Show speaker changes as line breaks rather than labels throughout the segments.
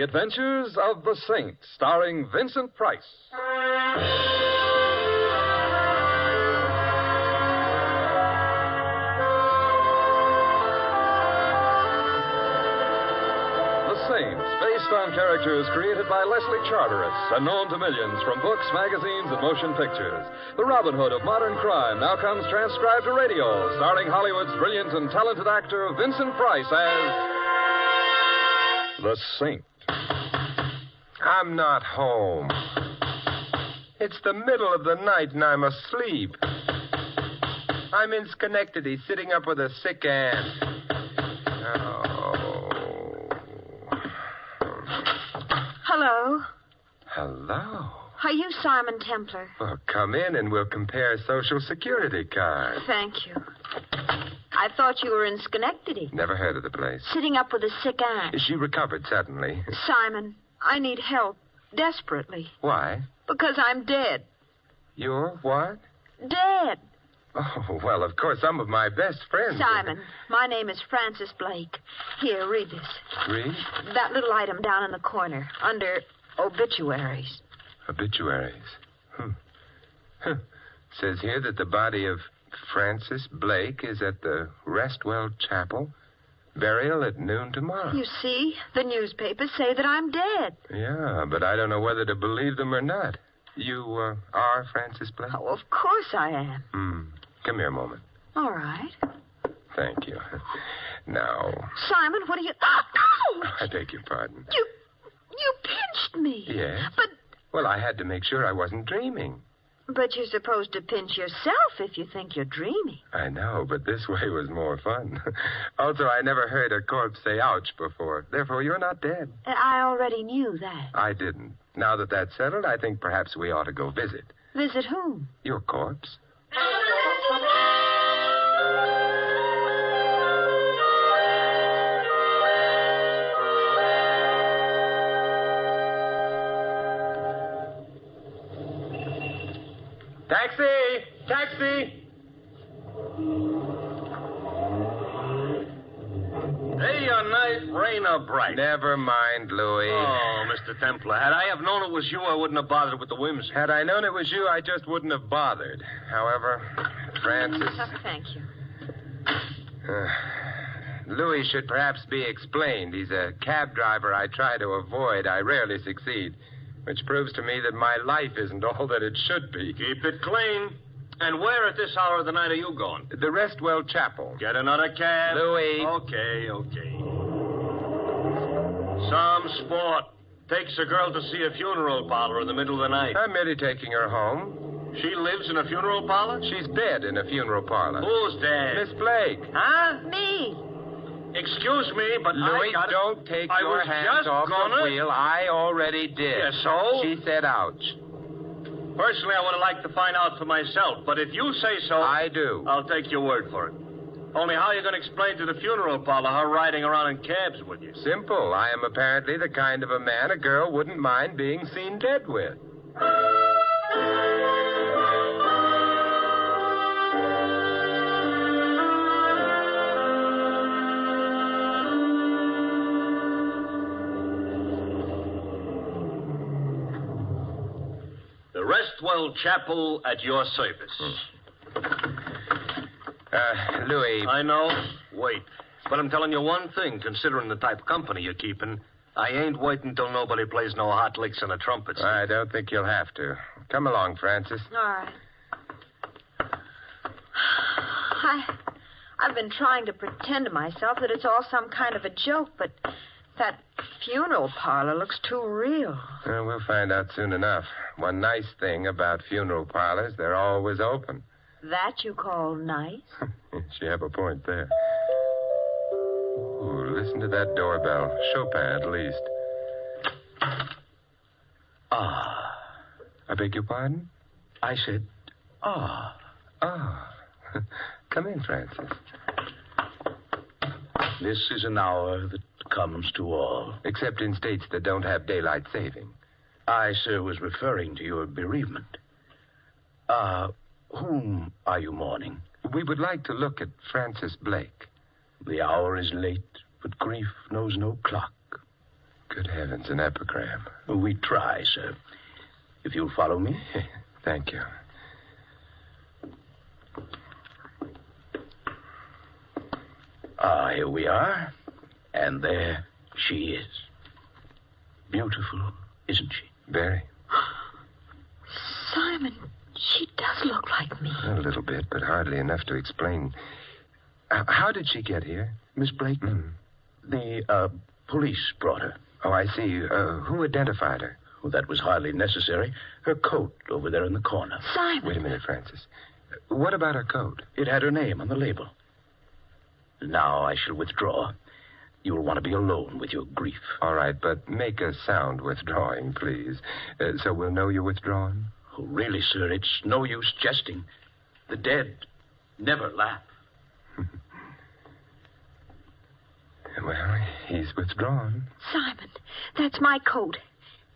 The Adventures of the Saint, starring Vincent Price. Based on characters created by Leslie Charteris and known to millions from books, magazines, and motion pictures. The Robin Hood of modern crime now comes transcribed to radio, starring Hollywood's brilliant and talented actor Vincent Price as the Saint.
I'm not home. It's the middle of the night and I'm asleep. I'm in Schenectady, sitting up with a sick aunt.
Hello.
Hello.
Are you Simon Templar?
Well, come in and we'll compare Social Security cards.
Thank you. I thought you were in Schenectady.
Never heard of the place.
Sitting up with a sick aunt.
She recovered suddenly.
Simon, I need help. Desperately.
Why?
Because I'm dead.
You're what?
Dead.
Oh, well, of course, some of my best friends.
Simon, my name is Francis Blake. Here, read this.
Read?
That little item down in the corner, under obituaries.
Obituaries? Says here that the body of Francis Blake is at the Restwell Chapel. Burial at noon tomorrow.
You see, the newspapers say that I'm dead.
Yeah, but I don't know whether to believe them or not. You are Francis Blake?
Oh, of course I am.
Come here a moment.
All right.
Thank you. Now...
Simon, what are you... Ouch!
I beg your pardon.
You pinched me.
Yes?
But...
Well, I had to make sure I wasn't dreaming.
But you're supposed to pinch yourself if you think you're dreaming.
I know, but this way was more fun. Also, I never heard a corpse say ouch before. Therefore, you're not dead.
I already knew that.
I didn't. Now that that's settled, I think perhaps we ought to go visit.
Visit whom?
Your corpse. Taxi! Taxi!
Day or night, rain or bright.
Never mind, Louis.
Oh, Mr. Templar, had I have known it was you, I wouldn't have bothered with the whims.
Had I known it was you, I just wouldn't have bothered. However, Francis...
Thank you.
Louis should perhaps be explained. He's a cab driver I try to avoid. I rarely succeed. Which proves to me that my life isn't all that it should be.
Keep it clean. And where at this hour of the night are you going?
The Restwell Chapel.
Get another cab.
Louis.
Okay. Some sport. Takes a girl to see a funeral parlor in the middle of the night.
I'm merely taking her home.
She lives in a funeral parlor?
She's dead in a funeral parlor.
Who's dead?
Miss Blake.
Huh?
Me.
Excuse me, but
Louis, don't take your hands off the wheel. I already did.
Yeah, so?
She said ouch.
Personally, I would have liked to find out for myself, but if you say so...
I do.
I'll take your word for it. Only how are you going to explain to the funeral parlor her riding around in cabs with you?
Simple. I am apparently the kind of a man a girl wouldn't mind being seen dead with.
Restwell Chapel at your service.
Louis.
I know. Wait. But I'm telling you one thing, considering the type of company you're keeping. I ain't waiting till nobody plays no hot licks on a trumpet.
I don't think you'll have to. Come along, Francis.
All right. I've been trying to pretend to myself that it's all some kind of a joke, but that funeral parlor looks too real.
We'll find out soon enough. One nice thing about funeral parlors, they're always open.
That you call nice?
You have a point there. Ooh, listen to that doorbell. Chopin, at least.
Ah.
I beg your pardon?
I said, ah.
Ah. Come in, Francis.
This is an hour that comes to all.
Except in states that don't have daylight saving.
I, sir, was referring to your bereavement. Whom are you mourning?
We would like to look at Francis Blake.
The hour is late, but grief knows no clock.
Good heavens, an epigram.
We try, sir. If you'll follow me.
Thank you.
Here we are. And there she is. Beautiful, isn't she?
Very.
Simon, she does look like me.
A little bit, but hardly enough to explain. How did she get here?
Miss Blakeman? The police brought her.
Oh, I see. Who identified her?
Well, that was hardly necessary. Her coat over there in the corner.
Simon.
Wait a minute, Francis. What about her coat?
It had her name on the label. Now I shall withdraw. You'll want to be alone with your grief.
All right, but make a sound withdrawing, please. So we'll know you're withdrawing.
Oh, really, sir, it's no use jesting. The dead never laugh.
Well, he's withdrawn.
Simon, that's my coat.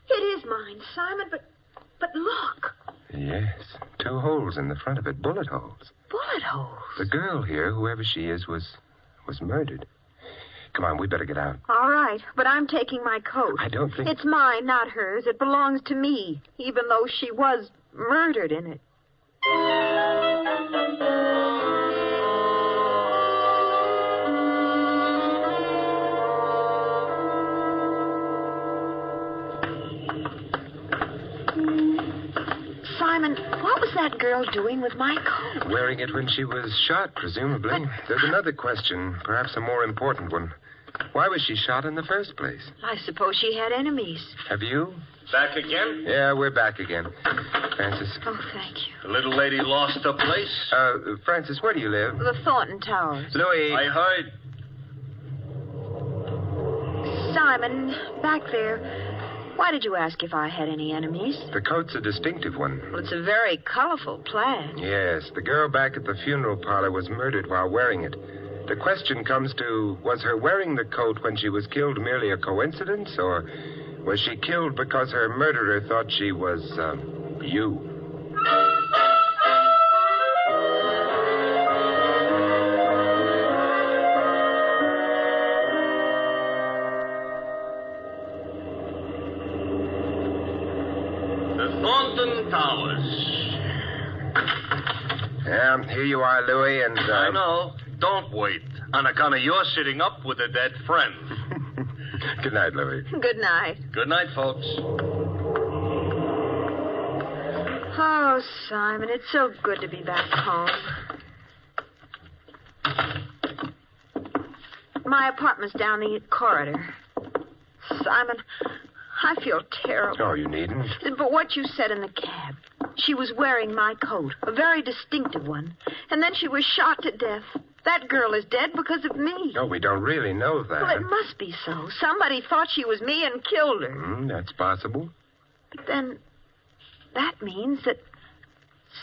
It is mine, Simon, but look.
Yes, 2 holes in the front of it, bullet holes.
Bullet holes?
The girl here, whoever she is, was murdered. Come on, we better get out.
All right, but I'm taking my coat.
I don't think...
It's mine, not hers. It belongs to me, even though she was murdered in it. Simon, what was that girl doing with my coat?
Wearing it when she was shot, presumably. There's another question, perhaps a more important one. Why was she shot in the first place?
I suppose she had enemies.
Have you?
Back again?
Yeah, we're back again. Francis.
Oh, thank you.
The little lady lost her place?
Francis, where do you live?
The Thornton Towers.
Louis.
I heard.
Simon, back there. Why did you ask if I had any enemies?
The coat's a distinctive one.
Well, it's a very colorful plaid.
Yes, the girl back at the funeral parlor was murdered while wearing it. The question comes to, was her wearing the coat when she was killed merely a coincidence, or was she killed because her murderer thought she was, you?
The Thornton Towers.
Yeah, here you are, Louis, and...
I know. Don't wait. On account of you're sitting up with a dead friend.
Good night, Louis.
Good night.
Good night, folks.
Oh, Simon, it's so good to be back home. My apartment's down the corridor. Simon, I feel terrible.
Oh, you needn't.
But what you said in the cab. She was wearing my coat, a very distinctive one. And then she was shot to death. That girl is dead because of me.
No, we don't really know that.
Well, it must be so. Somebody thought she was me and killed her.
That's possible.
But then that means that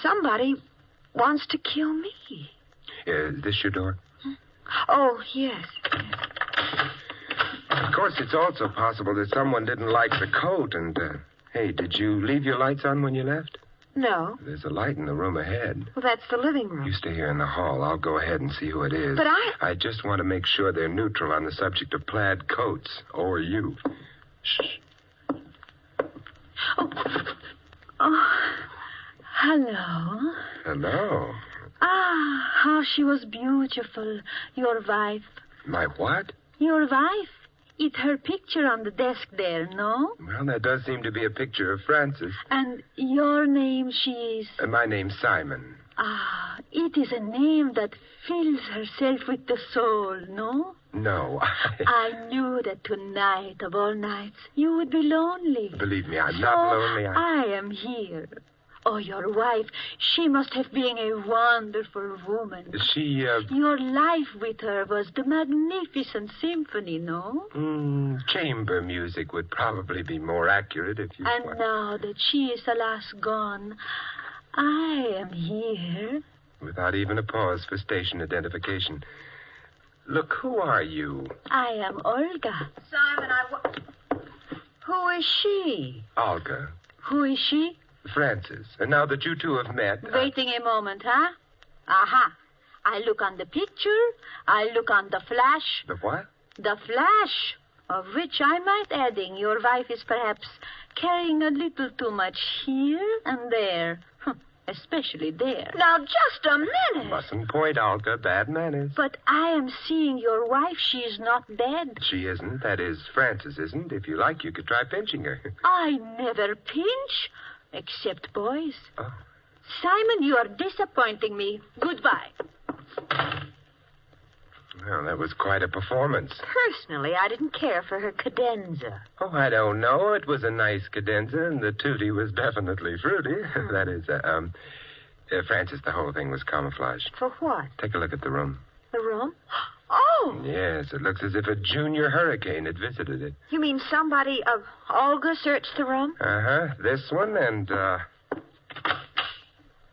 somebody wants to kill me.
Is this your door?
Oh, yes.
Of course, it's also possible that someone didn't like the coat and, hey, did you leave your lights on when you left?
No.
There's a light in the room ahead.
Well, that's the living room.
You stay here in the hall. I'll go ahead and see who it is.
But
I just want to make sure they're neutral on the subject of plaid coats, or you. Shh.
Oh, hello.
Hello.
Ah, how she was beautiful, your wife.
My what?
Your wife? It's her picture on the desk there, no?
Well, that does seem to be a picture of Francis.
And your name, she is?
My name's Simon.
Ah, it is a name that fills herself with the soul, no?
No.
I knew that tonight, of all nights, you would be lonely.
Believe me, I'm not lonely.
I am here. Oh, your wife, she must have been a wonderful woman.
She,
Your life with her was the magnificent symphony, no?
Chamber music would probably be more accurate if you...
And now that she is alas gone, I am here.
Without even a pause for station identification. Look, who are you?
I am Olga.
Simon, Who is she?
Olga.
Who is she?
Francis. And now that you two have met...
Waiting a moment, huh? Aha. I look on the picture. I look on the flash.
The what?
The flash. Of which I might adding, your wife is perhaps carrying a little too much here and there. Especially there.
Now, just a minute.
Mustn't point, Olga. Bad manners.
But I am seeing your wife. She is not dead.
She isn't. That is, Frances isn't. If you like, you could try pinching her.
I never pinch, except boys.
Oh.
Simon, you are disappointing me. Goodbye.
Well, that was quite a performance.
Personally, I didn't care for her cadenza.
Oh, I don't know. It was a nice cadenza, and the tutti was definitely fruity. That is, Francis, the whole thing was camouflaged.
For what?
Take a look at the room.
The room? Oh!
Yes, it looks as if a junior hurricane had visited it.
You mean somebody of Olga searched the room?
Uh-huh. This one and,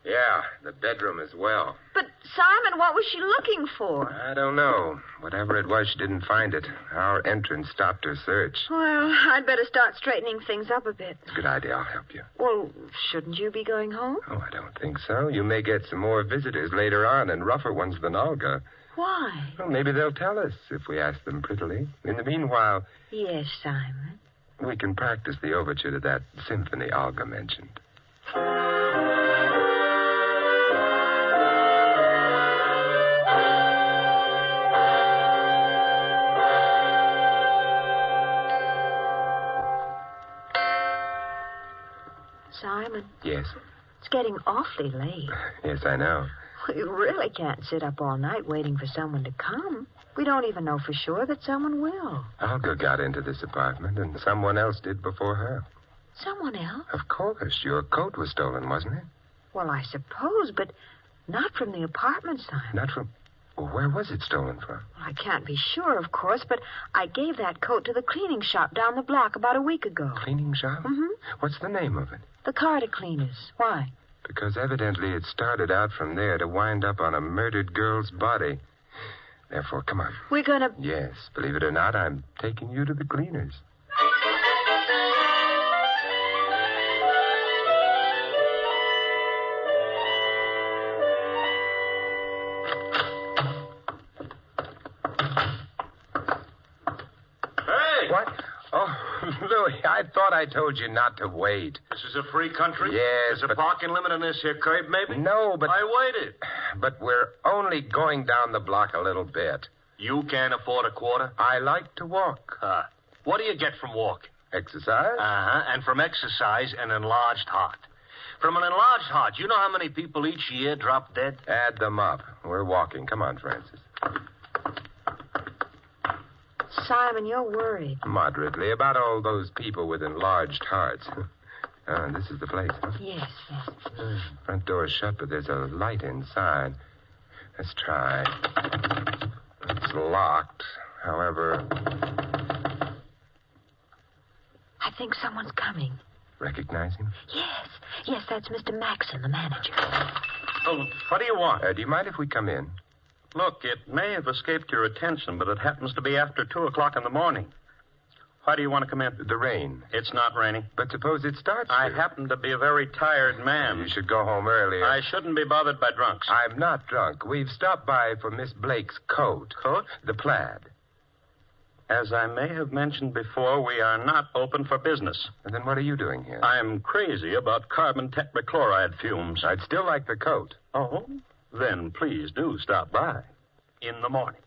yeah, the bedroom as well.
But, Simon, what was she looking for?
I don't know. Whatever it was, she didn't find it. Our entrance stopped her search.
Well, I'd better start straightening things up a bit.
Good idea. I'll help you.
Well, shouldn't you be going home?
Oh, I don't think so. You may get some more visitors later on, and rougher ones than Olga.
Why?
Well, maybe they'll tell us if we ask them prettily. In the meanwhile,
Yes, Simon.
we can practice the overture to that symphony Olga mentioned.
Simon,
Yes?
it's getting awfully late.
Yes, I know.
We really can't sit up all night waiting for someone to come. We don't even know for sure that someone will.
Olga got into this apartment, and someone else did before her.
Someone else?
Of course. Your coat was stolen, wasn't it?
Well, I suppose, but not from the apartment, Simon.
Not from... Well, where was it stolen from?
Well, I can't be sure, of course, but I gave that coat to the cleaning shop down the block about a week ago.
Cleaning shop?
Mm-hmm.
What's the name of it?
The Carter Cleaners. Why?
Because evidently it started out from there to wind up on a murdered girl's body. Therefore, come on.
We're gonna...
Yes, believe it or not, I'm taking you to the cleaners.
Hey!
What? Oh, Louis, I thought I told you not to wait.
This is a free country?
Yes,
There's a
but-
parking limit on this here curb, maybe?
No, but...
I waited.
But we're only going down the block a little bit.
You can't afford a quarter?
I like to walk.
What do you get from walking?
Exercise?
Uh-huh. And from exercise, an enlarged heart. From an enlarged heart, you know how many people each year drop dead?
Add them up. We're walking. Come on, Francis.
Simon, you're worried.
Moderately about all those people with enlarged hearts. This is the place, huh?
Yes, yes.
Front door's shut, but there's a light inside. Let's try. It's locked. However,
I think someone's coming.
recognize him?
Yes, yes, that's Mr. Maxon, the manager.
Oh, what do you want?
Do you mind if we come in?
Look, it may have escaped your attention, but it happens to be after 2 o'clock in the morning. Why do you want to come in?
The rain.
It's not raining.
But suppose it starts
I
to.
happen to be a very tired man.
You should go home earlier.
I shouldn't be bothered by drunks.
I'm not drunk. We've stopped by for Miss Blake's coat.
Coat?
The plaid.
As I may have mentioned before, we are not open for business.
And then what are you doing here?
I'm crazy about carbon tetrachloride fumes.
I'd still like the coat.
Oh? Then please do stop by in the morning.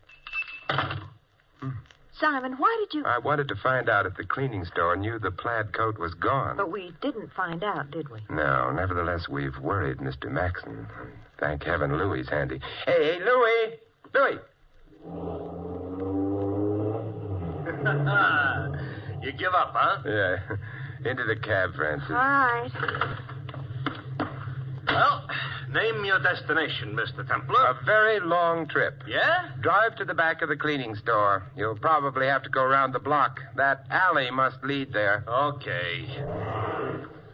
Simon, why did you...
I wanted to find out if the cleaning store knew the plaid coat was gone.
But we didn't find out, did we?
No, nevertheless, we've worried Mr. Maxon. Thank heaven Louie's handy. Hey, Louie! Louie!
You give up, huh?
Yeah. Into the cab, Francis.
All right.
Well, name your destination, Mr. Templar.
A very long trip.
Yeah?
Drive to the back of the cleaning store. You'll probably have to go around the block. That alley must lead there.
Okay.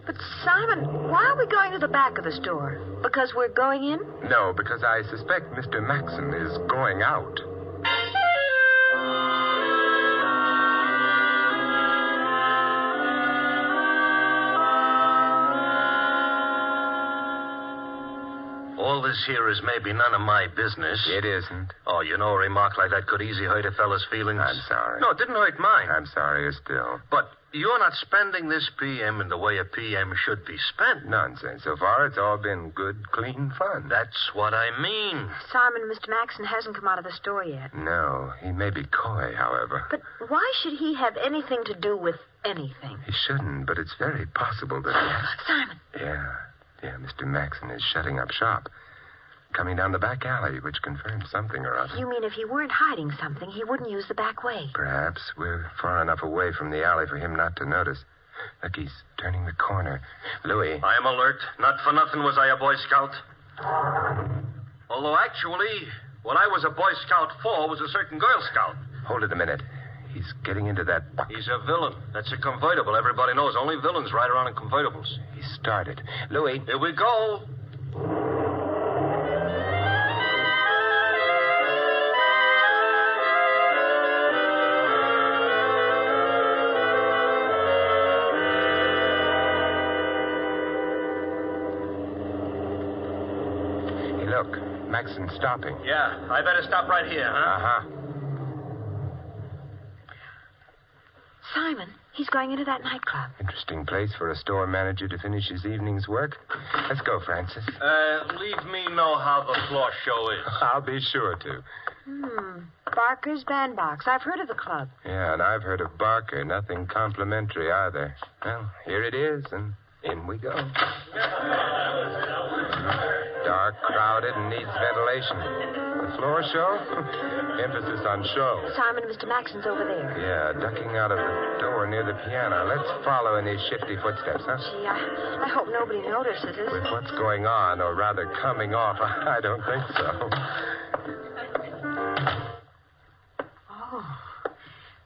But, Simon, why are we going to the back of the store? Because we're going in?
No, because I suspect Mr. Maxon is going out.
All this here is maybe none of my business.
It isn't.
Oh, you know, a remark like that could easily hurt a fella's feelings.
I'm sorry.
No, it didn't hurt mine.
I'm sorrier still.
But you're not spending this PM in the way a PM should be spent.
Nonsense. So far, it's all been good, clean fun.
That's what I mean.
Simon, Mr. Maxon hasn't come out of the store yet.
No, he may be coy, however.
But why should he have anything to do with anything?
He shouldn't, but it's very possible that...
Simon.
Yeah, Mr. Maxon is shutting up shop. Coming down the back alley, which confirms something or other.
You mean if he weren't hiding something, he wouldn't use the back way?
Perhaps. We're far enough away from the alley for him not to notice. Look, he's turning the corner. Louis.
I am alert. Not for nothing was I a Boy Scout. Although, actually, what I was a Boy Scout for was a certain Girl Scout.
Hold it a minute. He's getting into that...
He's a villain. That's a convertible. Everybody knows only villains ride around in convertibles.
He started. Louis.
Here we go.
Look, Maxon's stopping.
Yeah, I better stop right here, huh?
Uh-huh.
Simon, he's going into that nightclub.
Interesting place for a store manager to finish his evening's work. Let's go, Francis.
Leave me know how the floor show is.
I'll be sure to.
Barker's Bandbox. I've heard of the club.
Yeah, and I've heard of Barker. Nothing complimentary either. Well, here it is, and in we go. Dark, crowded, and needs ventilation. The floor show? Emphasis on show.
Simon, Mr. Maxon's over there.
Yeah, ducking out of the door near the piano. Let's follow in his shifty footsteps, huh?
Gee, I hope nobody notices us.
With what's going on, or rather coming off, I don't think so.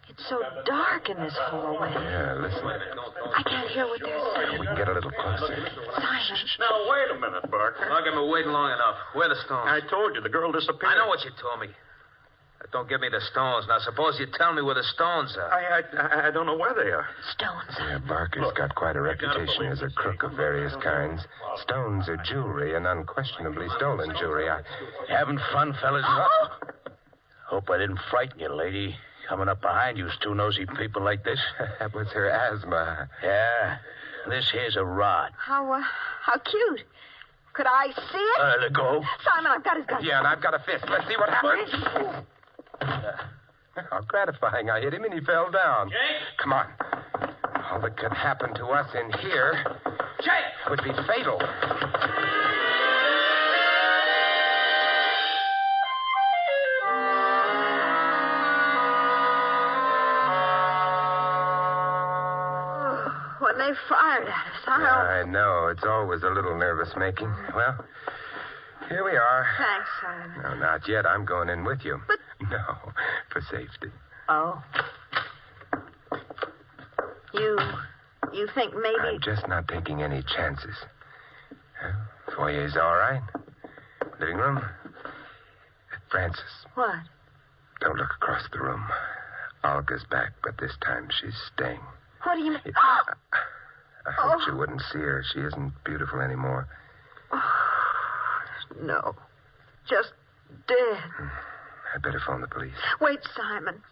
It's so dark in this hallway.
Yeah, listen.
I can't hear what they're saying.
We can get a little closer.
Simon.
Now, wait a minute, Barker.
I've been waiting long enough. Where are the stones?
I told you the girl disappeared.
I know what you told me. Don't give me the stones. Now, suppose you tell me where the stones are.
I don't know where they are.
Stones.
Yeah, Barker's got quite a reputation as a crook of various kinds. Stones are jewelry, and unquestionably stolen jewelry.
Having fun, fellas? Hope I didn't frighten you, lady. Coming up behind you, two nosy people like this.
That was her asthma.
Yeah. This here's a rod.
How cute. Could I see it?
Let go.
Simon, I've got his gun.
Yeah, and I've got a fist. Let's see what happens. How gratifying. I hit him and he fell down.
Jake?
Come on. All that could happen to us in here
Jake!
would be fatal.
When they fired at us,
I know. It's always a little nervous-making. Well, here we are.
Thanks, Simon.
No, not yet. I'm going in with you.
But...
No, for safety.
Oh. You think maybe...
I'm just not taking any chances. Foyer's all right. Living room. Francis.
What?
Don't look across the room. Olga's back, but this time she's staying.
What do you mean?
I hoped you wouldn't see her. She isn't beautiful anymore.
No. Just dead.
I better phone the police.
Wait, Simon.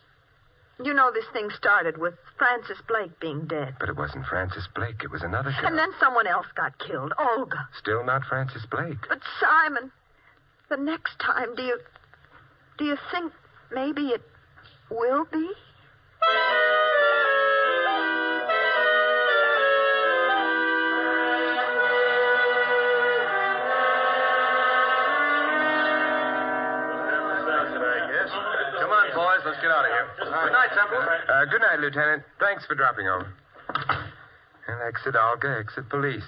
You know this thing started with Francis Blake being dead.
But it wasn't Francis Blake. It was another girl.
And then someone else got killed. Olga.
Still not Francis Blake.
But, Simon, the next time, do you think maybe it will be?
Let's get out of here. Good night, Temple.
Good night, Lieutenant. Thanks for dropping over. And exit Olga, exit police.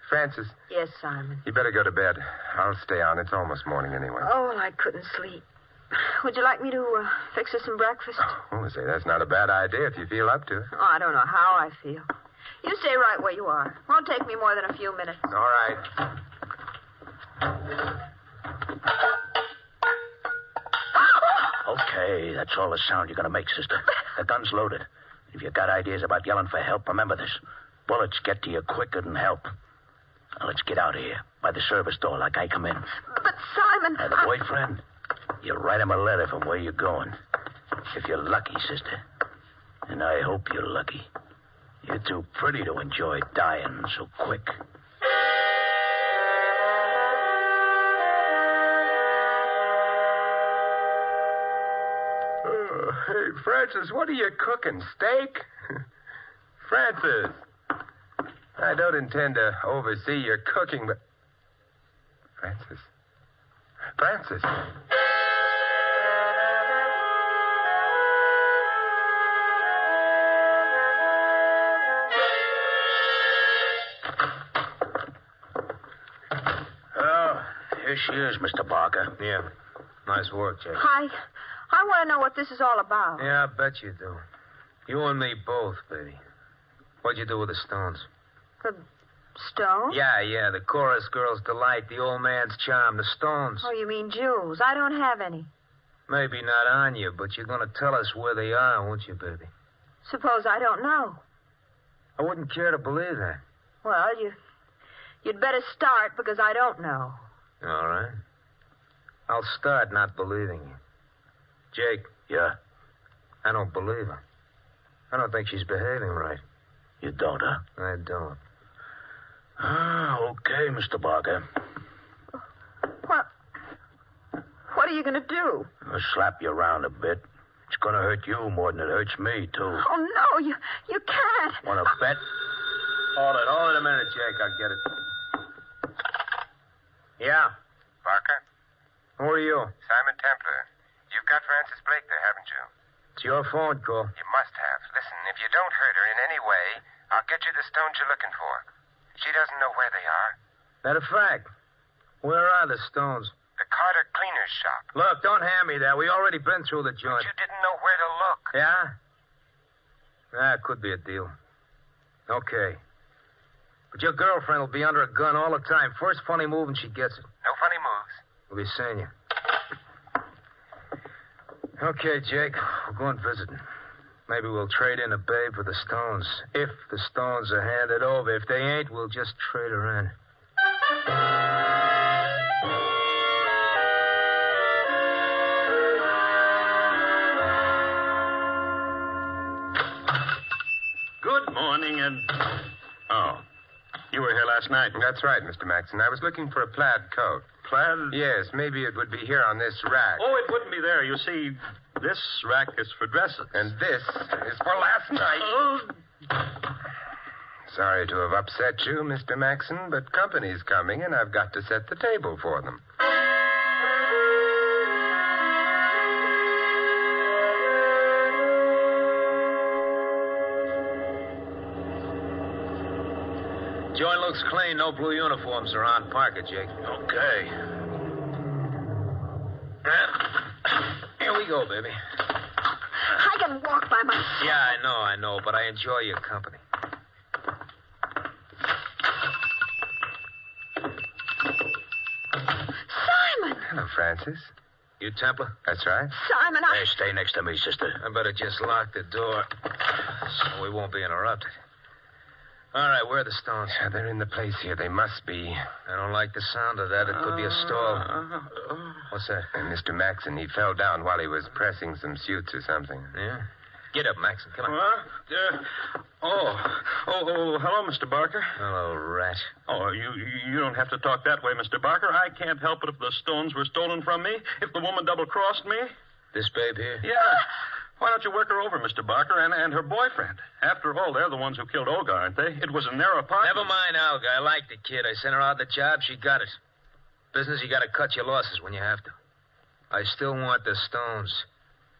Francis.
Yes, Simon.
You better go to bed. I'll stay on. It's almost morning anyway.
Oh, I couldn't sleep. Would you like me to fix us some breakfast?
Oh, say, that's not a bad idea if you feel up to it.
Oh, I don't know how I feel. You stay right where you are. Won't take me more than a few minutes.
All right.
Okay, that's all the sound you're going to make, sister. The gun's loaded. If you got ideas about yelling for help, remember this. Bullets get to you quicker than help. Now, let's get out of here. by the service door like I come in.
But, Simon...
And the boyfriend, you write him a letter from where you're going. If you're lucky, sister. And I hope you're lucky. You're too pretty to enjoy dying so quick.
Hey, Francis, what are you cooking? Steak? Francis, I don't intend to oversee your cooking, but... Francis.
Oh, here she is, Mr. Barker.
Yeah. Nice work, Jake.
I want to know what this is all about.
Yeah, I bet you do. You and me both, baby. What'd you do with the Stones?
The Stones?
Yeah, the chorus girl's delight, the old man's charm, the Stones.
Oh, you mean jewels. I don't have any.
Maybe not on you, but you're going to tell us where they are, won't you, baby?
Suppose I don't know.
I wouldn't care to believe that.
Well, you'd better start because I don't know.
All right. I'll start not believing you. Jake.
Yeah?
I don't believe her. I don't think she's behaving right.
You don't, huh?
I don't.
Okay, Mr. Barker.
What are you going to do?
I'll slap you around a bit. It's going to hurt you more than it hurts me, too.
Oh, no, you can't.
Want to bet?
Hold it a minute, Jake. I'll get it. Yeah.
Barker?
Who are you?
Simon Templar. You've got Francis Blake there, haven't you?
It's your phone call.
You must have. Listen, if you don't hurt her in any way, I'll get you the stones you're looking for. She doesn't know where they are.
Matter of fact, where are the Stones?
The Carter Cleaner's shop.
Look, don't hand me that. We already been through the joint.
You didn't know where to look.
Yeah? That could be a deal. Okay. But your girlfriend will be under a gun all the time. First funny move and she gets it.
No funny moves.
We'll be seeing you. Okay, Jake. We're going visiting. Maybe we'll trade in a babe for the Stones. If the Stones are handed over. If they ain't, we'll just trade her in.
Good morning, and... Oh, you were here last night.
That's right, Mr. Maxon. I was looking for a plaid coat.
Plaid?
Yes, maybe it would be here on this rack.
Oh, it wouldn't be there. You see, this rack is for dresses.
And this is for last night.
Oh.
Sorry to have upset you, Mr. Maxon, but company's coming, and I've got to set the table for them.
Joint looks clean. No blue uniforms around. Park it, Jake.
Okay.
Here we go, baby.
I can walk by myself.
Yeah, I know, but I enjoy your company.
Simon!
Hello, Francis.
You Templar?
That's right.
Simon,
Hey, stay next to me, sister.
I better just lock the door so we won't be interrupted. All right, where are the Stones?
Yeah, they're in the place here. They must be.
I don't like the sound of that. It could be a stall. What's that?
And Mr. Maxon, he fell down while he was pressing some suits or something.
Yeah? Get up, Maxon. Come on.
Hello, Mr. Barker.
Hello, rat.
Oh, you don't have to talk that way, Mr. Barker. I can't help it if the stones were stolen from me, if the woman double-crossed me.
This babe here?
Yeah. Why don't you work her over, Mr. Barker, and her boyfriend? After all, they're the ones who killed Olga, aren't they? It was in their apartment.
Never mind, Olga. I like the kid. I sent her out the job. She got it. Business, you got to cut your losses when you have to. I still want the Stones.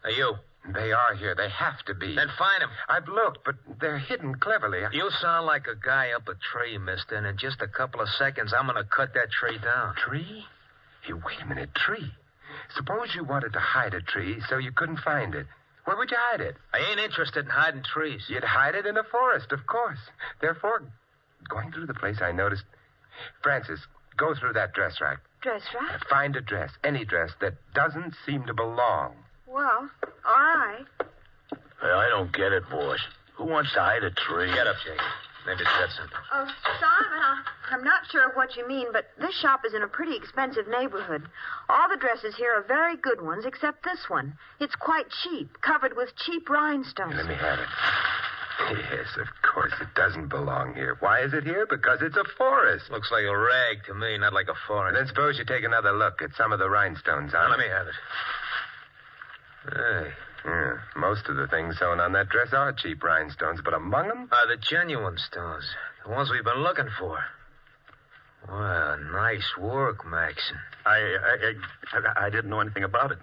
Now, you.
They are here. They have to be.
Then find them.
I've looked, but they're hidden cleverly.
You sound like a guy up a tree, mister, and in just a couple of seconds, I'm going to cut that tree down.
Tree? Hey, wait a minute. Tree? Suppose you wanted to hide a tree so you couldn't find it. Where would you hide it?
I ain't interested in hiding trees.
You'd hide it in a forest, of course. Therefore, going through the place, I noticed... Francis, go through that dress rack.
Dress rack?
Find a dress, any dress, that doesn't seem to belong.
Well, all right.
Well, I don't get it, boss. Who wants to hide a tree?
Get up, Jake. Maybe it's got something.
Oh, Simon, I'm not sure of what you mean, but this shop is in a pretty expensive neighborhood. All the dresses here are very good ones, except this one. It's quite cheap, covered with cheap rhinestones.
Let me have it. Yes, of course, it doesn't belong here. Why is it here? Because it's a forest.
Looks like a rag to me, not like a forest.
Then suppose you take another look at some of the rhinestones on
Let
it.
me have it. Hey.
Yeah, most of the things sewn on that dress are cheap rhinestones, but among them...
The genuine stones. The ones we've been looking for. Well, nice work, Maxon.
I didn't know anything about it.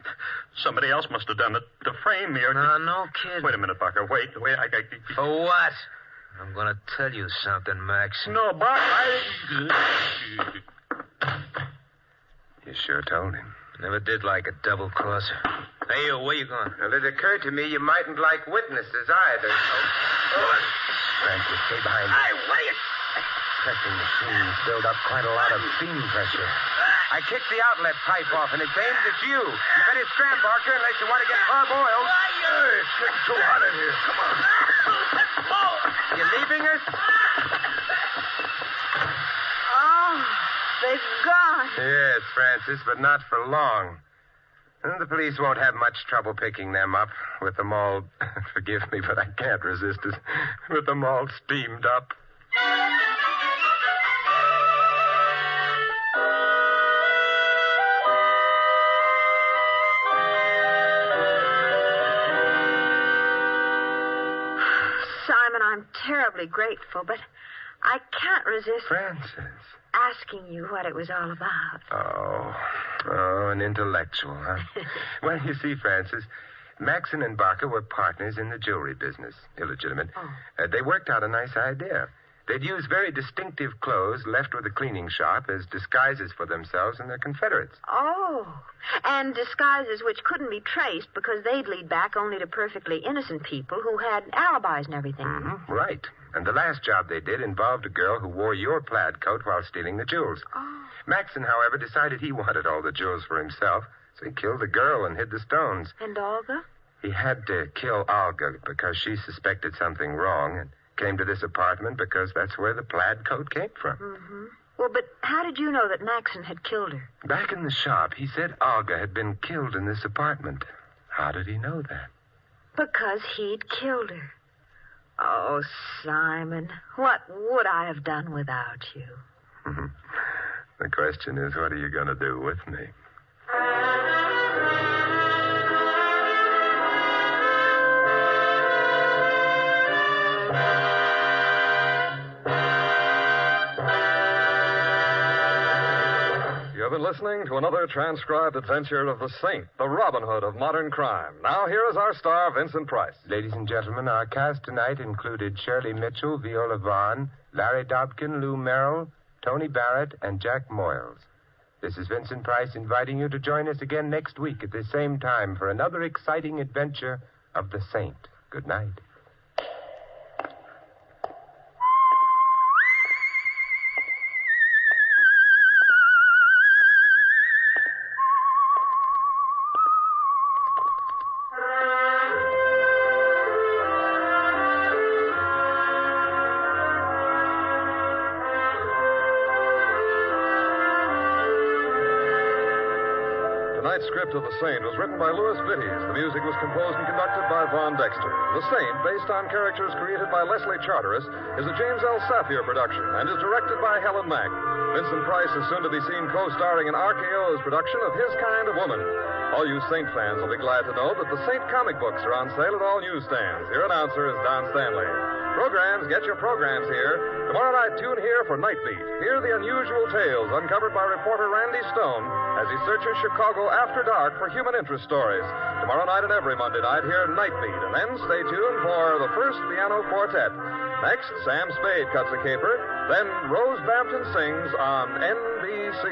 Somebody else must have done it to frame me or...
No kidding.
Wait a minute, Barker. Wait.
For what? I'm going to tell you something, Maxon.
No, Barker,
You sure told him.
Never did like a double-crosser. Hey, where you going?
Well, it occurred to me you mightn't like witnesses either. Francis, stay behind me.
Hey, what are you...
Pressing machines build up quite a lot of steam pressure. I kicked the outlet pipe off, and it's aimed at you. You better scram, Barker, unless you want to get parboiled.
It's getting too hot in here. Come on. Let's go.
You leaving us?
Oh, they've gone.
Yes, Francis, but not for long. And the police won't have much trouble picking them up with them all... Forgive me, but I can't resist it. With them all steamed up.
Simon, I'm terribly grateful, but I can't resist
Francis.
asking you what it was all about.
Oh, an intellectual, huh? Well, you see, Francis, Maxon and Barker were partners in the jewelry business. Illegitimate.
Oh.
They worked out a nice idea. They'd use very distinctive clothes left with a cleaning shop as disguises for themselves and their confederates.
Oh, and disguises which couldn't be traced because they'd lead back only to perfectly innocent people who had alibis and everything.
Mm-hmm. Right. And the last job they did involved a girl who wore your plaid coat while stealing the jewels.
Oh.
Maxon, however, decided he wanted all the jewels for himself, so he killed the girl and hid the stones.
And Olga?
He had to kill Olga because she suspected something wrong and came to this apartment because that's where the plaid coat came from.
Mm-hmm. Well, but how did you know that Maxon had killed her?
Back in the shop, he said Olga had been killed in this apartment. How did he know that?
Because he'd killed her. Oh, Simon, what would I have done without you?
The question is, what are you going to do with me?
You've been listening to another transcribed adventure of the Saint, the Robin Hood of modern crime. Now, here is our star, Vincent Price.
Ladies and gentlemen, our cast tonight included Shirley Mitchell, Viola Vaughn, Larry Dobkin, Lou Merrill, Tony Barrett, and Jack Moyles. This is Vincent Price inviting you to join us again next week at the same time for another exciting adventure of the Saint. Good night.
Tonight's script of The Saint was written by Louis Vittes. The music was composed and conducted by Von Dexter. The Saint, based on characters created by Leslie Charteris, is a James L. Safier production and is directed by Helen Mack. Vincent Price is soon to be seen co-starring in RKO's production of His Kind of Woman. All you Saint fans will be glad to know that the Saint comic books are on sale at all newsstands. Your announcer is Don Stanley. Programs, get your programs here. Tomorrow night, tune here for Night Beat. Hear the unusual tales uncovered by reporter Randy Stone as he searches Chicago after dark for human interest stories. Tomorrow night and every Monday night, hear Night Beat. And then stay tuned for the first piano quartet. Next, Sam Spade cuts a caper. Then Rose Bampton sings on NBC.